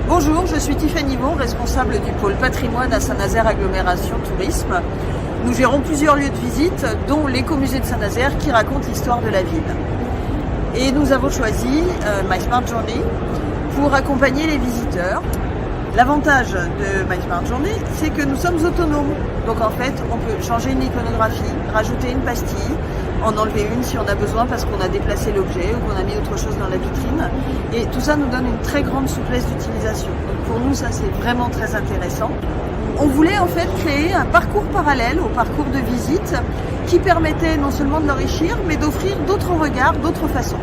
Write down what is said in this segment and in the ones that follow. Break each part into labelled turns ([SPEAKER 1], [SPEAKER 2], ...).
[SPEAKER 1] Bonjour, je suis Tiffany Bon, responsable du pôle patrimoine à Saint-Nazaire Agglomération Tourisme. Nous gérons plusieurs lieux de visite, dont l'écomusée de Saint-Nazaire qui raconte l'histoire de la ville. Et nous avons choisi My Smart Journey pour accompagner les visiteurs. L'avantage de My Smart Journey, c'est que nous sommes autonomes. Donc en fait, on peut changer une iconographie, rajouter une pastille, en enlever une si on a besoin parce qu'on a déplacé l'objet ou qu'on a mis autre chose dans la vitrine. Et tout ça nous donne une très grande souplesse d'utilisation. Donc pour nous, ça c'est vraiment très intéressant. On voulait en fait créer un parcours parallèle au parcours de visite qui permettait non seulement de l'enrichir, mais d'offrir d'autres regards, d'autres façons.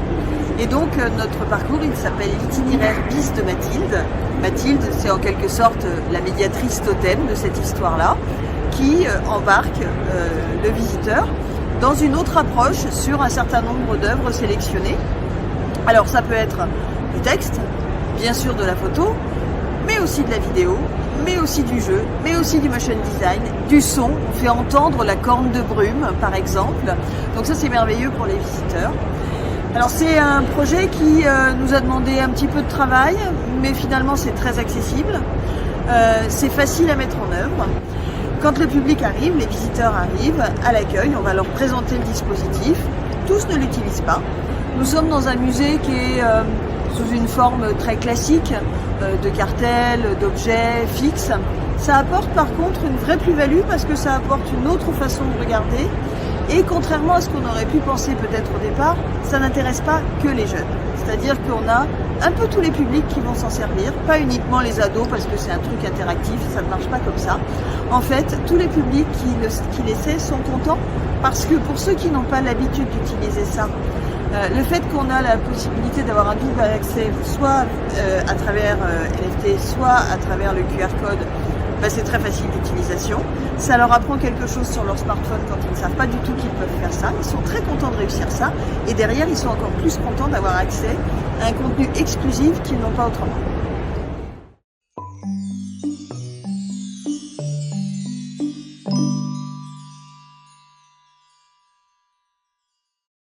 [SPEAKER 1] Et donc notre parcours, il s'appelle l'itinéraire bis de Mathilde. Mathilde, c'est en quelque sorte la médiatrice totem de cette histoire-là, qui embarque le visiteur dans une autre approche sur un certain nombre d'œuvres sélectionnées. Alors ça peut être du texte, bien sûr de la photo, mais aussi de la vidéo, mais aussi du jeu, mais aussi du motion design, du son. On fait entendre la corne de brume, par exemple. Donc ça, c'est merveilleux pour les visiteurs. Alors c'est un projet qui nous a demandé un petit peu de travail, mais finalement c'est très accessible. C'est facile à mettre en œuvre. Quand le public arrive, les visiteurs arrivent à l'accueil, on va leur présenter le dispositif. Tous ne l'utilisent pas. Nous sommes dans un musée qui est sous une forme très classique de cartels, d'objets fixes. Ça apporte par contre une vraie plus-value parce que ça apporte une autre façon de regarder. Et contrairement à ce qu'on aurait pu penser peut-être au départ, ça n'intéresse pas que les jeunes. C'est-à-dire qu'on a un peu tous les publics qui vont s'en servir, pas uniquement les ados parce que c'est un truc interactif, ça ne marche pas comme ça. En fait, tous les publics qui l'essaient sont contents parce que pour ceux qui n'ont pas l'habitude d'utiliser ça, le fait qu'on a la possibilité d'avoir un double accès, soit à travers NFT, soit à travers le QR code, c'est très facile d'utilisation. Ça leur apprend quelque chose sur leur smartphone quand ils ne savent pas du tout qu'ils peuvent faire ça. Ils sont très contents de réussir ça. Et derrière, ils sont encore plus contents d'avoir accès à un contenu exclusif qu'ils n'ont pas autrement.